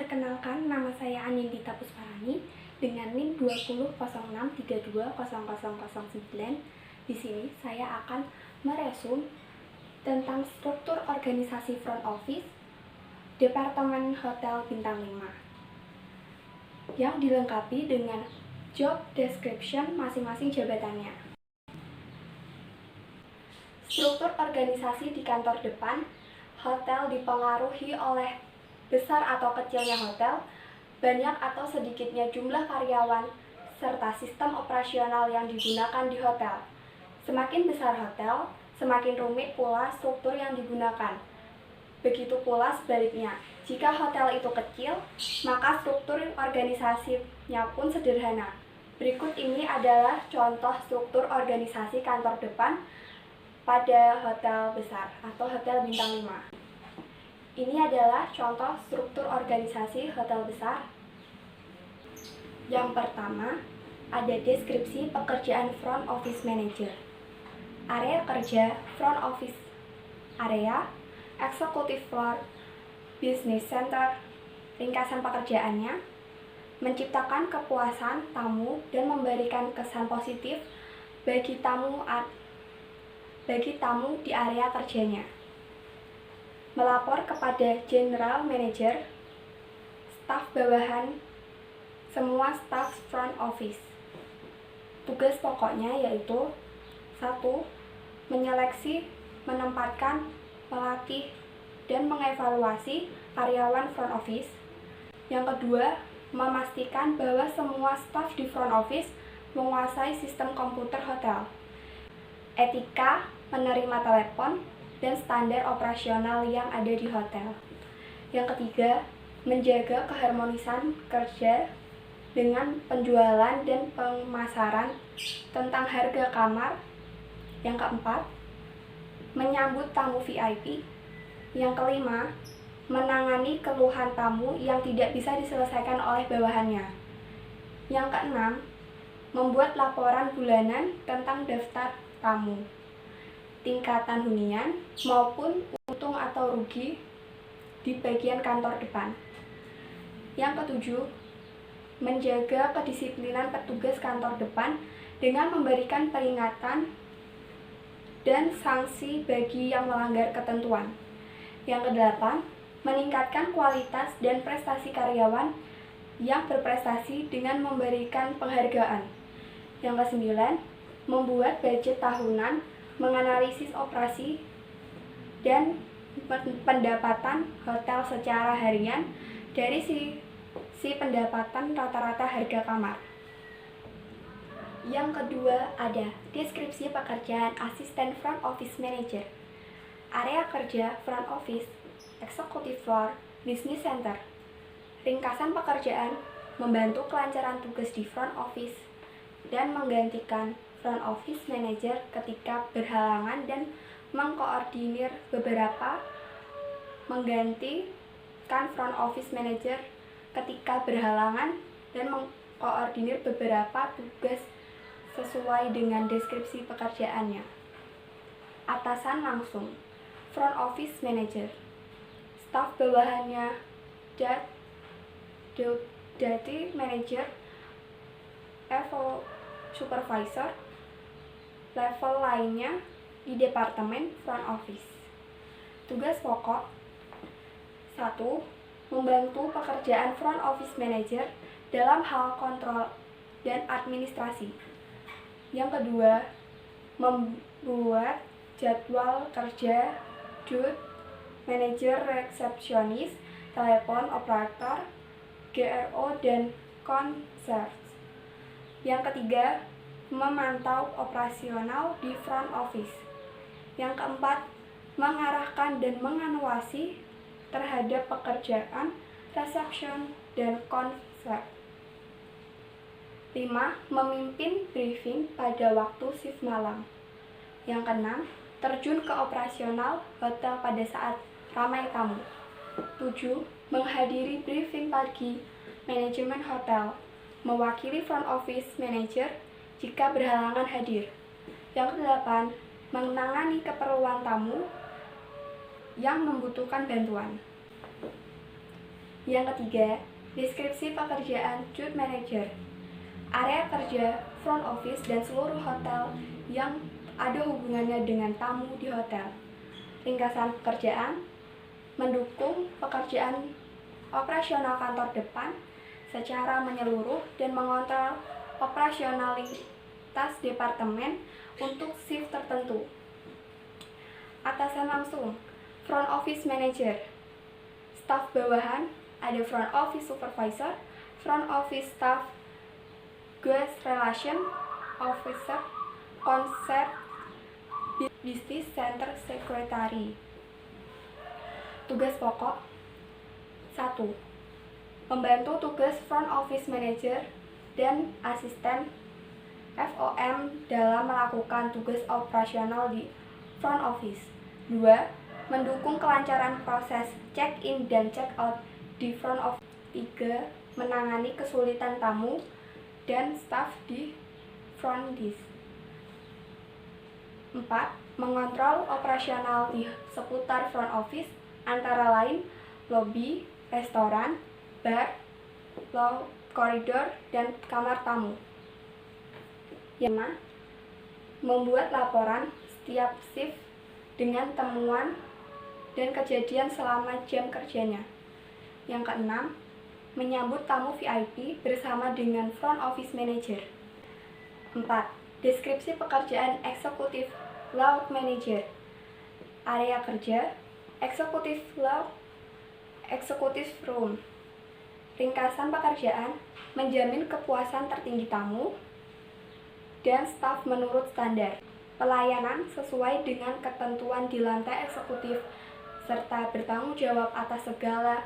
Perkenalkan, nama saya Anindita Pusparani dengan NIM 2006320009. Di sini saya akan meresum tentang struktur organisasi front office Departemen Hotel Bintang 5 yang dilengkapi dengan job description masing-masing jabatannya. Struktur organisasi di kantor depan hotel dipengaruhi oleh besar atau kecilnya hotel, banyak atau sedikitnya jumlah karyawan, serta sistem operasional yang digunakan di hotel. Semakin besar hotel, semakin rumit pula struktur yang digunakan. Begitu pula sebaliknya, jika hotel itu kecil, maka struktur organisasinya pun sederhana. Berikut ini adalah contoh struktur organisasi kantor depan pada hotel besar atau hotel bintang 5. Ini adalah contoh struktur organisasi hotel besar. Yang pertama, ada deskripsi pekerjaan front office manager. Area kerja front office area, executive floor, business center. Ringkasan pekerjaannya, menciptakan kepuasan tamu dan memberikan kesan positif bagi tamu di area kerjanya. Melapor kepada General Manager, staf bawahan, semua staf front office. Tugas pokoknya yaitu 1. Menyeleksi, menempatkan, melatih, dan mengevaluasi karyawan front office. Yang kedua, memastikan bahwa semua staf di front office menguasai sistem komputer hotel, etika menerima telepon, dan standar operasional yang ada di hotel. Yang ketiga, menjaga keharmonisan kerja dengan penjualan dan pemasaran tentang harga kamar. Yang keempat, menyambut tamu VIP. Yang kelima, menangani keluhan tamu yang tidak bisa diselesaikan oleh bawahannya. Yang keenam, membuat laporan bulanan tentang daftar tamu, tingkatan hunian maupun untung atau rugi di bagian kantor depan. Yang ketujuh, menjaga kedisiplinan petugas kantor depan dengan memberikan peringatan dan sanksi bagi yang melanggar ketentuan. Yang kedelapan, meningkatkan kualitas dan prestasi karyawan yang berprestasi dengan memberikan penghargaan. Yang kesembilan, membuat budget tahunan, menganalisis operasi dan pendapatan hotel secara harian dari sisi pendapatan rata-rata harga kamar. Yang kedua ada deskripsi pekerjaan asisten front office manager. Area kerja front office, executive floor, business center. Ringkasan pekerjaan, membantu kelancaran tugas di front office dan menggantikan front office manager ketika berhalangan dan mengkoordinir menggantikan front office manager ketika berhalangan dan mengkoordinir beberapa tugas sesuai dengan deskripsi pekerjaannya. Atasan langsung, front office manager. Staf bawahannya, deputy manager, supervisor, level lainnya di departemen front office. Tugas pokok 1. Membantu pekerjaan front office manager dalam hal kontrol dan administrasi. Yang kedua, membuat jadwal kerja duty manager, resepsionis, telepon operator, GRO, dan concierge. Yang ketiga, memantau operasional di front office. Yang keempat, mengarahkan dan mengawasi terhadap pekerjaan resepsion dan concierge. 5. Memimpin briefing pada waktu shift malam. Yang keenam, terjun ke operasional hotel pada saat ramai tamu. 7. Menghadiri briefing pagi manajemen hotel, mewakili front office manager jika berhalangan hadir. Yang kedelapan, menangani keperluan tamu yang membutuhkan bantuan. Yang ketiga, deskripsi pekerjaan duty manager. Area kerja, front office, dan seluruh hotel yang ada hubungannya dengan tamu di hotel. Ringkasan pekerjaan, mendukung pekerjaan operasional kantor depan secara menyeluruh dan mengontrol operasionalitas departemen untuk shift tertentu. Atasan langsung, front office manager. Staf bawahan, ada front office supervisor, front office staff, guest relation officer, concert business center secretary. Tugas pokok 1. Membantu tugas front office manager dan asisten FOM dalam melakukan tugas operasional di front office. 2. Mendukung kelancaran proses check-in dan check-out di front office. 3. Menangani kesulitan tamu dan staf di front desk. 4. Mengontrol operasional di seputar front office, antara lain lobi, restoran, bar, koridor, dan kamar tamu. 5. Membuat laporan setiap shift dengan temuan dan kejadian selama jam kerjanya. Yang keenam, menyambut tamu VIP bersama dengan front office manager. 4. Deskripsi pekerjaan eksekutif law manager. Area kerja, eksekutif law, eksekutif room. Ringkasan pekerjaan, menjamin kepuasan tertinggi tamu dan staf menurut standar. Pelayanan sesuai dengan ketentuan di lantai eksekutif serta bertanggung jawab atas segala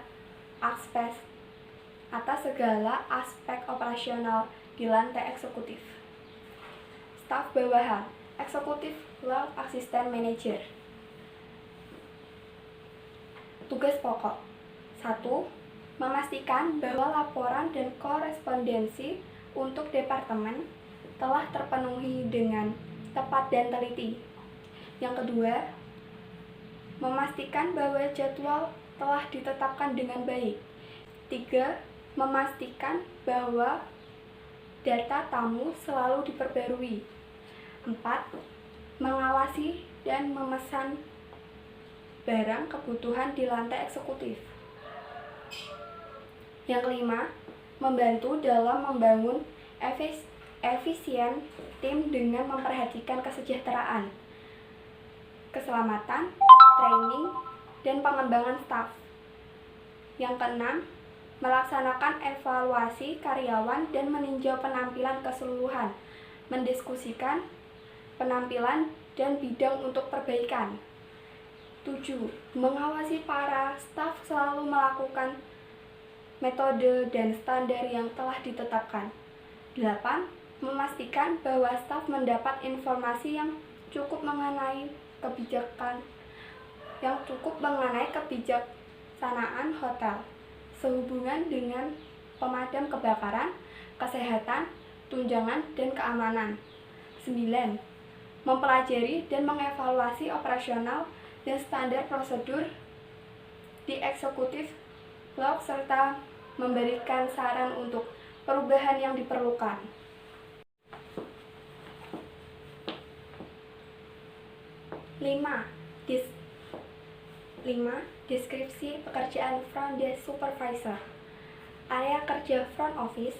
aspek operasional di lantai eksekutif. Staf bawahan, eksekutif law assistant manager. Tugas pokok 1. Memastikan bahwa laporan dan korespondensi untuk departemen telah terpenuhi dengan tepat dan teliti. Yang kedua, memastikan bahwa jadwal telah ditetapkan dengan baik. 3. Memastikan bahwa data tamu selalu diperbarui. 4. Mengawasi dan memesan barang kebutuhan di lantai eksekutif. Yang kelima, membantu dalam membangun efisien tim dengan memperhatikan kesejahteraan, keselamatan, training, dan pengembangan staf. Yang keenam, melaksanakan evaluasi karyawan dan meninjau penampilan keseluruhan, mendiskusikan penampilan dan bidang untuk perbaikan. 7. Mengawasi para staf selalu melakukan metode dan standar yang telah ditetapkan. 8. Memastikan bahwa staf mendapat informasi yang cukup mengenai kebijaksanaan hotel sehubungan dengan pemadam kebakaran, kesehatan, tunjangan, dan keamanan. 9. Mempelajari dan mengevaluasi operasional dan standar prosedur di eksekutif law serta memberikan saran untuk perubahan yang diperlukan. 5. Deskripsi pekerjaan front desk supervisor. Area kerja front office.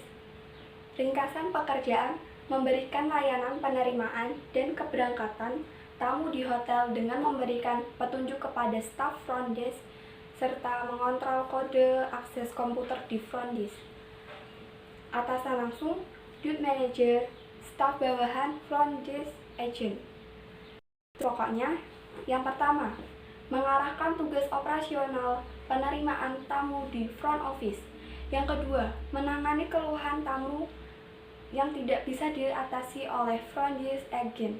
Ringkasan pekerjaan, memberikan layanan penerimaan dan keberangkatan tamu di hotel dengan memberikan petunjuk kepada staf front desk serta mengontrol kode akses komputer di front desk. Atasan langsung, duty manager, staf bawahan, front desk agent. Pokoknya, yang pertama, mengarahkan tugas operasional penerimaan tamu di front office. Yang kedua, menangani keluhan tamu yang tidak bisa diatasi oleh front desk agent.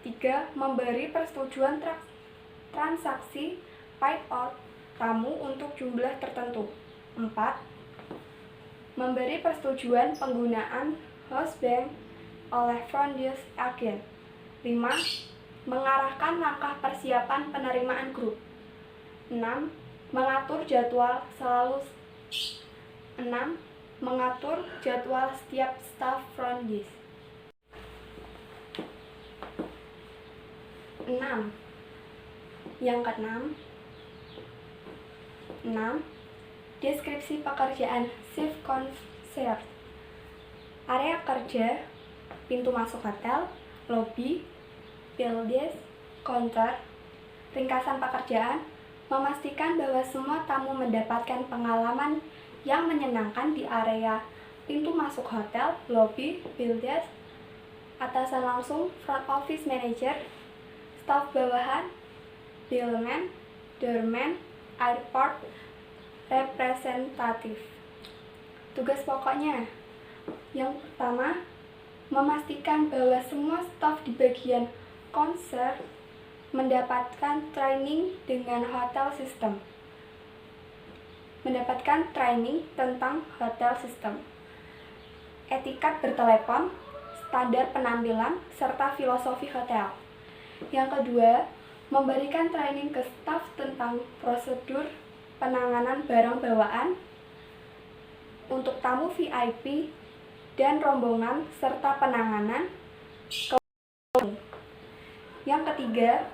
3. Memberi persetujuan transaksi paid out tamu untuk jumlah tertentu. 4. Memberi persetujuan penggunaan host bank oleh front desk agent. 5. Mengarahkan langkah persiapan penerimaan grup. 6. Mengatur jadwal selalu 6. Mengatur jadwal setiap staf front desk. 6. Yang keenam, 6. Deskripsi pekerjaan shift concierge. Area kerja, pintu masuk hotel, lobi, bill desk, counter. Ringkasan pekerjaan, memastikan bahwa semua tamu mendapatkan pengalaman yang menyenangkan di area pintu masuk hotel, lobi, bill desk. Atasan langsung, front office manager, staf bawahan, bellman, doorman, airport representatif. Tugas pokoknya yang pertama, memastikan bahwa semua staf di bagian concierge mendapatkan training dengan hotel system. Mendapatkan training tentang hotel system, etikat bertelepon, standar penampilan, serta filosofi hotel. Yang kedua, memberikan training ke staf tentang prosedur penanganan barang bawaan untuk tamu VIP dan rombongan serta penanganan. Yang ketiga,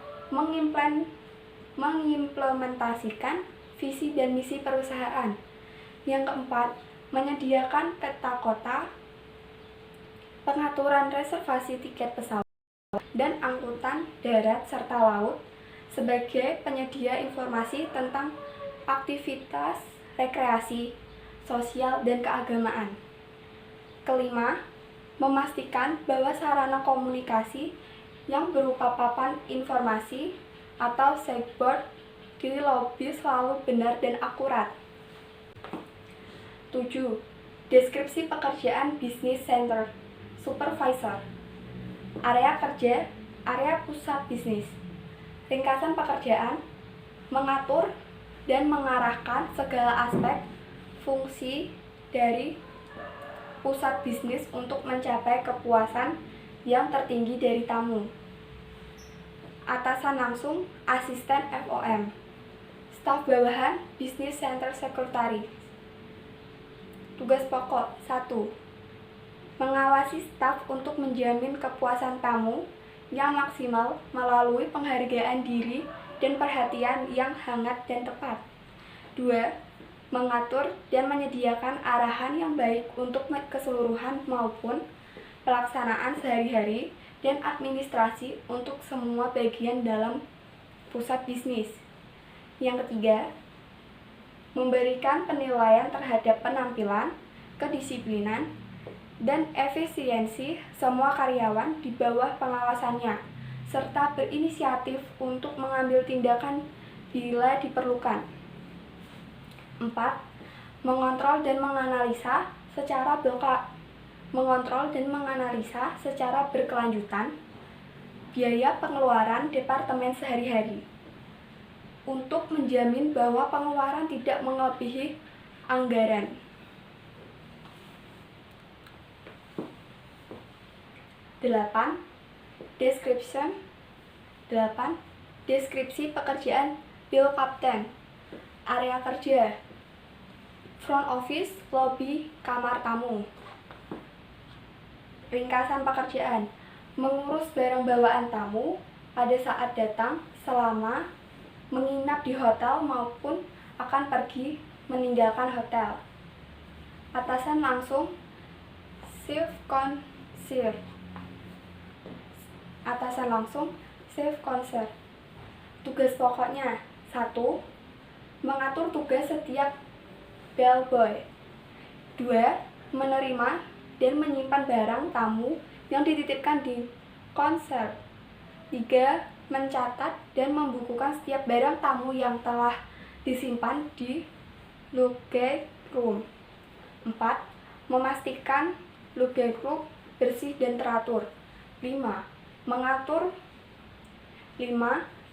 mengimplementasikan visi dan misi perusahaan. Yang keempat, menyediakan peta kota, pengaturan reservasi tiket pesawat dan angkutan darat serta laut sebagai penyedia informasi tentang aktivitas rekreasi, sosial, dan keagamaan. Kelima, memastikan bahwa sarana komunikasi yang berupa papan informasi atau signboard di lobi selalu benar dan akurat. 7. Deskripsi pekerjaan business center supervisor. Area kerja, area pusat bisnis. Ringkasan pekerjaan, mengatur dan mengarahkan segala aspek fungsi dari pusat bisnis untuk mencapai kepuasan yang tertinggi dari tamu. Atasan langsung, asisten FOM. Staf bawahan, business center secretary. Tugas pokok 1. Mengawasi staf untuk menjamin kepuasan tamu yang maksimal melalui penghargaan diri dan perhatian yang hangat dan tepat. 2. Mengatur dan menyediakan arahan yang baik untuk keseluruhan maupun pelaksanaan sehari-hari dan administrasi untuk semua bagian dalam pusat bisnis. Yang ketiga, memberikan penilaian terhadap penampilan, kedisiplinan, dan efisiensi semua karyawan di bawah pengawasannya, serta berinisiatif untuk mengambil tindakan bila diperlukan. 4. Mengontrol dan menganalisa secara berkelanjutan biaya pengeluaran departemen sehari-hari untuk menjamin bahwa pengeluaran tidak melebihi anggaran. 8. Deskripsi pekerjaan bill captain. Area kerja, front office, lobby, kamar tamu. Ringkasan pekerjaan, mengurus barang bawaan tamu pada saat datang, selama menginap di hotel maupun akan pergi meninggalkan hotel. Atasan langsung, chief concierge. Atasan langsung, chief concierge. Tugas pokoknya 1. Mengatur tugas setiap bellboy. 2. Menerima dan menyimpan barang tamu yang dititipkan di concierge. 3. Mencatat dan membukukan setiap barang tamu yang telah disimpan di luggage room. 4. Memastikan luggage room bersih dan teratur. 5.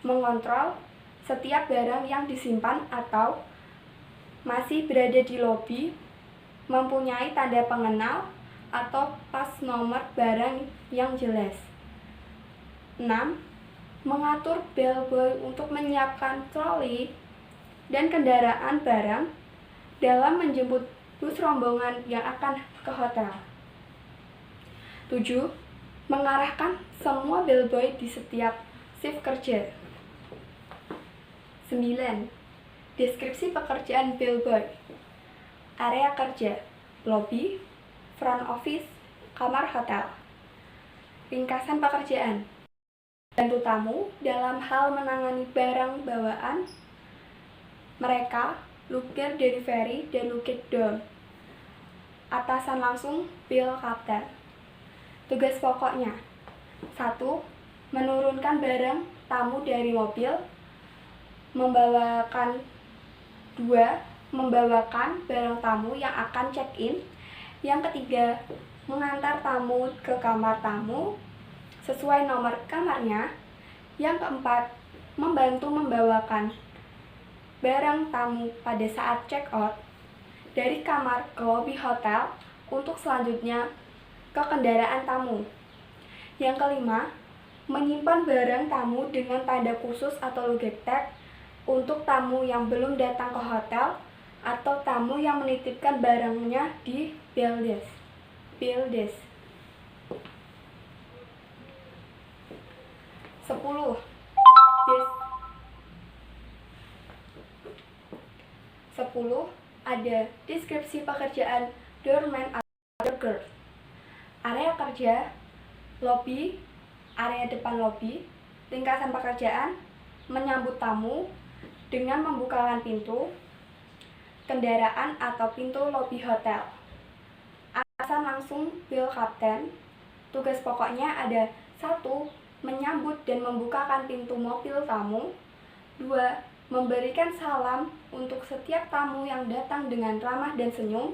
Mengontrol setiap barang yang disimpan atau masih berada di lobi mempunyai tanda pengenal atau pas nomor barang yang jelas. 6. Mengatur bellboy untuk menyiapkan troli dan kendaraan barang dalam menjemput bus rombongan yang akan ke hotel. 7. Mengarahkan semua bellboy di setiap shift kerja. 9. Deskripsi pekerjaan bellboy. Area kerja, lobby, front office, kamar hotel. Ringkasan pekerjaan. Bantu tamu dalam hal menangani barang bawaan mereka, lugger delivery, dan lugger down. Atasan langsung, bill kapten. Tugas pokoknya: 1. Menurunkan barang tamu dari mobil. 2. Membawakan barang tamu yang akan check-in. Yang ketiga, mengantar tamu ke kamar tamu sesuai nomor kamarnya. Yang keempat, membantu membawakan barang tamu pada saat check-out dari kamar ke lobi hotel untuk selanjutnya ke kendaraan tamu. Yang kelima, menyimpan barang tamu dengan tanda khusus atau luggage tag untuk tamu yang belum datang ke hotel atau tamu yang menitipkan barangnya di bill desk. 10. 10. Ada deskripsi pekerjaan doorman atau doorgirl. Area kerja, lobby, area depan lobby. Ringkasan pekerjaan: menyambut tamu dengan membukakan pintu kendaraan atau pintu lobi hotel. Atasan langsung, bill kapten. Tugas pokoknya ada: 1. Menyambut dan membukakan pintu mobil tamu. 2. Memberikan salam untuk setiap tamu yang datang dengan ramah dan senyum.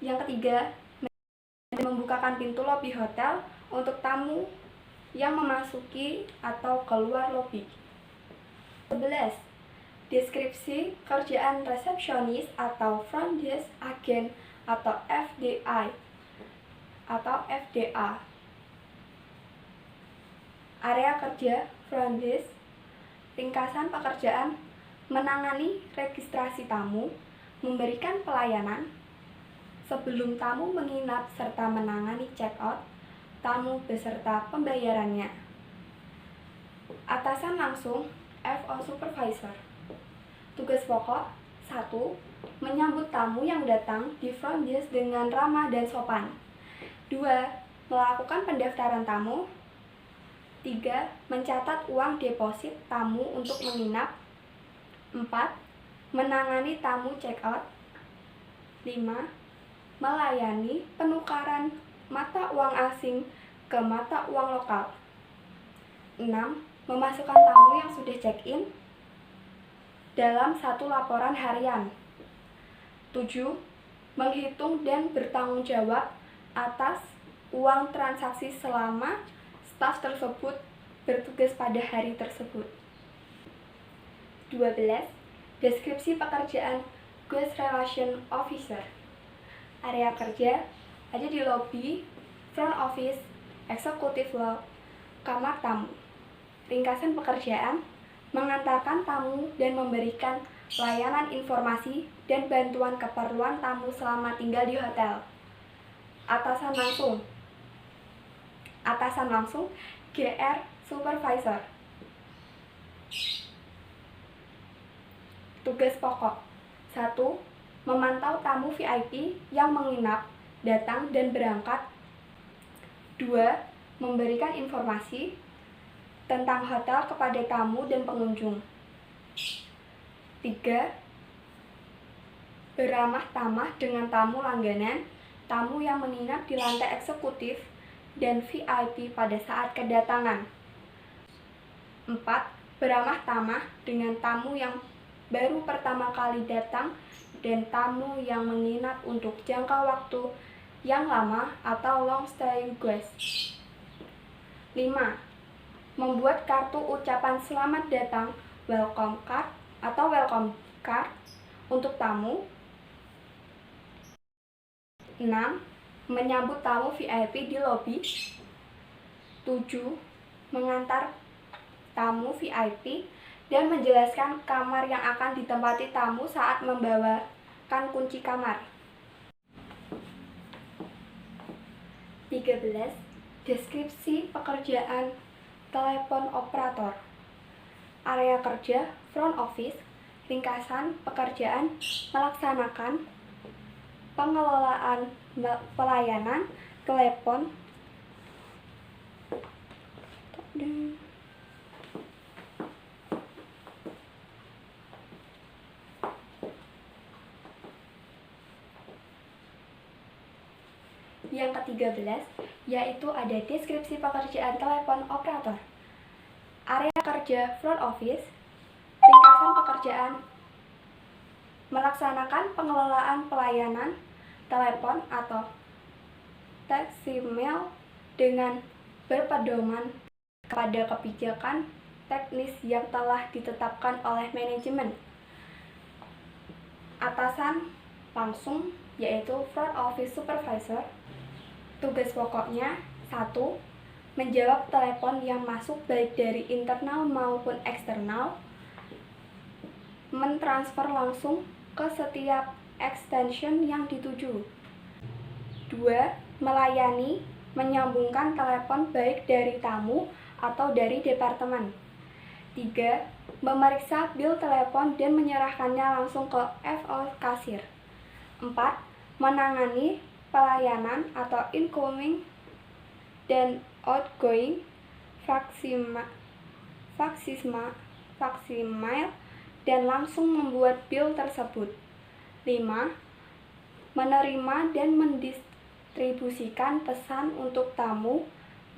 Yang ketiga, membukakan pintu lobi hotel untuk tamu yang memasuki atau keluar lobi. 11. Deskripsi kerjaan resepsionis atau front desk agent atau FDI atau FDA. Area kerja, front desk. Ringkasan pekerjaan: menangani registrasi tamu, memberikan pelayanan sebelum tamu menginap serta menangani check-out tamu beserta pembayarannya. Atasan langsung, FO supervisor. Tugas pokok: 1. Menyambut tamu yang datang di front desk dengan ramah dan sopan. 2. Melakukan pendaftaran tamu. 3. Mencatat uang deposit tamu untuk menginap. 4. Menangani tamu check-out. 5. Melayani penukaran mata uang asing ke mata uang lokal. 6. Memasukkan tamu yang sudah check-in dalam satu laporan harian. 7. Menghitung dan bertanggung jawab atas uang transaksi selama staf tersebut bertugas pada hari tersebut. 12. Deskripsi pekerjaan Guest Relation Officer. Area kerja ada di lobby, front office, executive log, kamar tamu. Ringkasan pekerjaan: mengantarkan tamu dan memberikan layanan informasi dan bantuan keperluan tamu selama tinggal di hotel. Atasan langsung, GR supervisor. Tugas pokok: 1. Memantau tamu VIP yang menginap, datang, dan berangkat. 2. Memberikan informasi tentang hotel kepada tamu dan pengunjung. 3. Beramah tamah dengan tamu langganan, tamu yang menginap di lantai eksekutif, dan VIP pada saat kedatangan. 4. Beramah tamah dengan tamu yang baru pertama kali datang dan tamu yang menginap untuk jangka waktu yang lama atau long stay guest. 5. Membuat kartu ucapan selamat datang welcome card atau welcome card untuk tamu. 6. Menyambut tamu VIP di lobi. 7. Mengantar tamu VIP dan menjelaskan kamar yang akan ditempati tamu saat membawakan kunci kamar. 13. Deskripsi pekerjaan telepon operator. Area kerja front office. Ringkasan pekerjaan melaksanakan pengelolaan pelayanan telepon yang ke-13, yaitu ada deskripsi pekerjaan telepon operator. Area kerja front office. Ringkasan pekerjaan melaksanakan pengelolaan pelayanan telepon atau tekstil dengan berpedoman kepada kebijakan teknis yang telah ditetapkan oleh manajemen. Atasan langsung, yaitu front office supervisor. Tugas pokoknya: 1. Menjawab telepon yang masuk baik dari internal maupun eksternal. Mentransfer langsung ke setiap extension yang dituju. 2. Melayani, menyambungkan telepon baik dari tamu atau dari departemen. 3. Memeriksa bil telepon dan menyerahkannya langsung ke FO kasir. 4. Menangani pelayanan atau incoming dan outgoing faksimiles dan langsung membuat bil tersebut. 5. Menerima dan mendistribusikan pesan untuk tamu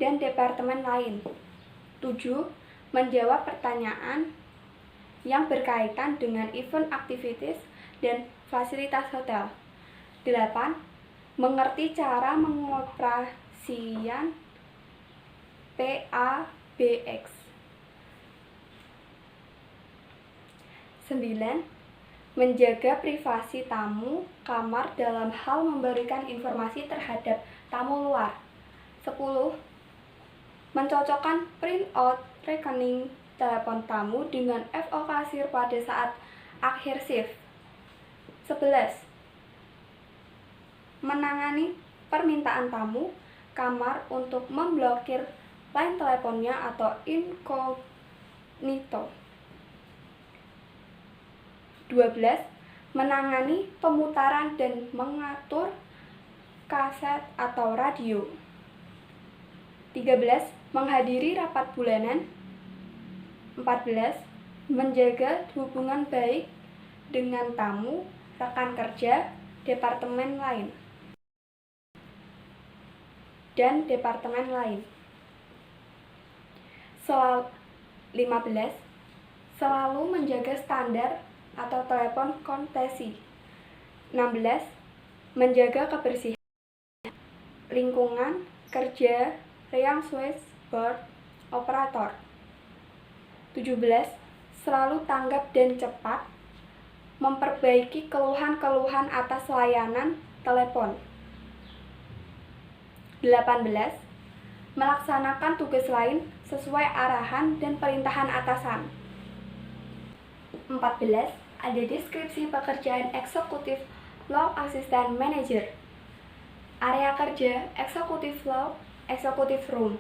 dan departemen lain. 7. Menjawab pertanyaan yang berkaitan dengan event activities dan fasilitas hotel. 8. Mengerti cara mengoperasikan PABX. 9. Menjaga privasi tamu kamar dalam hal memberikan informasi terhadap tamu luar. 10. Mencocokkan printout rekening telepon tamu dengan FO kasir pada saat akhir shift. 11. Menangani permintaan tamu kamar untuk memblokir line teleponnya atau incognito. 12. Menangani pemutaran dan mengatur kaset atau radio. 13. Menghadiri rapat bulanan. 14. Menjaga hubungan baik dengan tamu, rekan kerja, departemen lain. Dan departemen lain. 15. Selalu menjaga standar atau telepon kontesi. 16. Menjaga kebersihan lingkungan kerja yang switchboard operator. 17. Selalu tanggap dan cepat memperbaiki keluhan-keluhan atas layanan telepon. 18. Melaksanakan tugas lain sesuai arahan dan perintahan atasan. 14. Ada deskripsi pekerjaan eksekutif law assistant manager. Area kerja eksekutif law, executive room.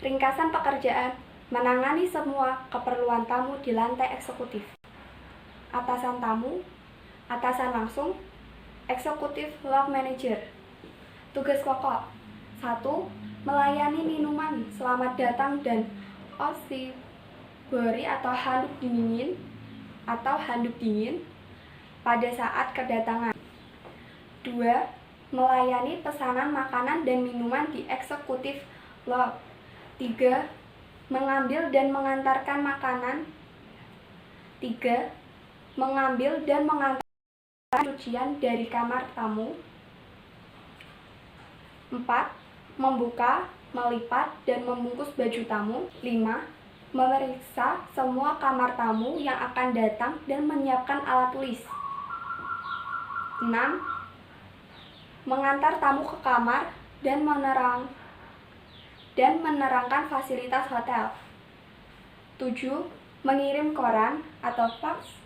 Ringkasan pekerjaan: menangani semua keperluan tamu di lantai eksekutif. Atasan tamu, atasan langsung, executive law manager. Tugas pokok: 1. Melayani minuman selamat datang dan oshibori atau handuk dingin pada saat kedatangan. 2. Melayani pesanan makanan dan minuman di executive lodge. 3. Mengambil dan mengantarkan makanan. 3. Mengambil dan mengantarkan cucian dari kamar tamu. 4. Membuka, melipat, dan membungkus baju tamu. 5. Memeriksa semua kamar tamu yang akan datang dan menyiapkan alat tulis. 6. Mengantar tamu ke kamar dan menerangkan fasilitas hotel. 7. mengirim koran atau fax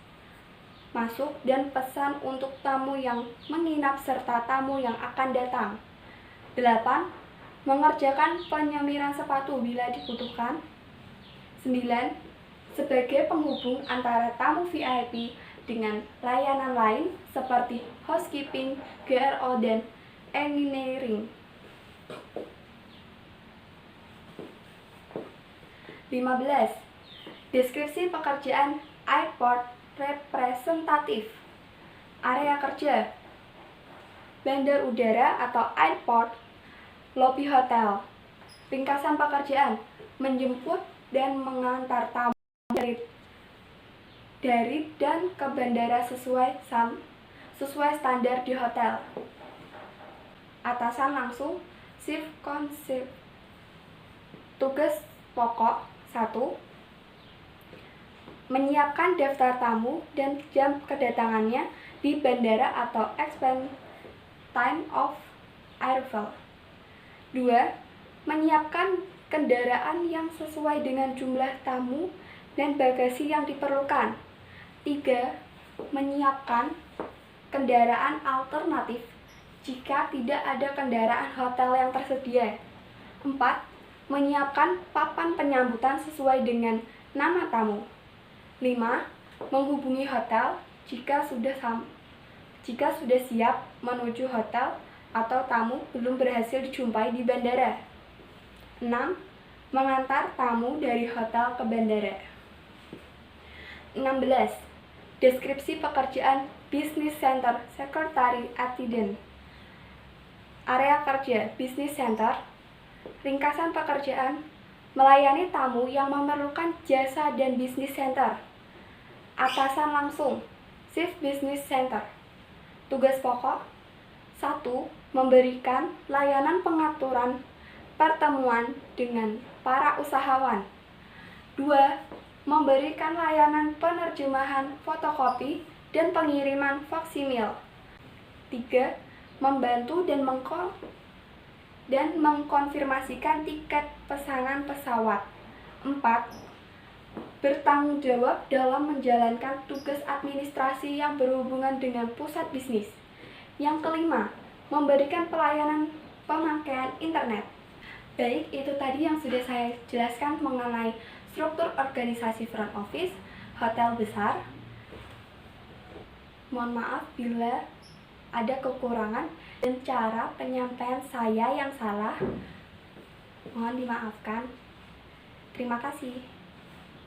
masuk dan pesan untuk tamu yang menginap serta tamu yang akan datang. 8. Mengerjakan penyemiran sepatu bila dibutuhkan. 9. Sebagai penghubung antara tamu VIP dengan layanan lain seperti housekeeping, GRO, dan engineering. 15. Deskripsi pekerjaan airport representatif. Area kerja: bandar udara atau airport, lobi hotel. Ringkasan pekerjaan: menjemput dan mengantar tamu dari dan ke bandara sesuai standar di hotel. Atasan langsung, shift konsep. Tugas pokok: 1. Menyiapkan daftar tamu dan jam kedatangannya di bandara atau expect time of arrival. 2. Menyiapkan kendaraan yang sesuai dengan jumlah tamu dan bagasi yang diperlukan. 3. Menyiapkan kendaraan alternatif jika tidak ada kendaraan hotel yang tersedia. 4. Menyiapkan papan penyambutan sesuai dengan nama tamu. 5. Menghubungi hotel jika sudah siap menuju hotel atau tamu belum berhasil dijumpai di bandara. 6. Mengantar tamu dari hotel ke bandara. 16. Deskripsi pekerjaan Business Center Secretary Attendant. Area kerja Business Center. Ringkasan pekerjaan: melayani tamu yang memerlukan jasa dan Business Center. Atasan langsung, Chief Business Center. Tugas pokok: 1. Memberikan layanan pengaturan pertemuan dengan para usahawan. 2. Memberikan layanan penerjemahan fotokopi dan pengiriman faksimil. 3. Membantu dan mengkonfirmasikan tiket pesanan pesawat. 4. Bertanggung jawab dalam menjalankan tugas administrasi yang berhubungan dengan pusat bisnis. Yang kelima, memberikan pelayanan pemakaian internet. Baik, itu tadi yang sudah saya jelaskan mengenai struktur organisasi front office hotel besar. Mohon maaf bila ada kekurangan dan cara penyampaian saya yang salah. Mohon dimaafkan. Terima kasih.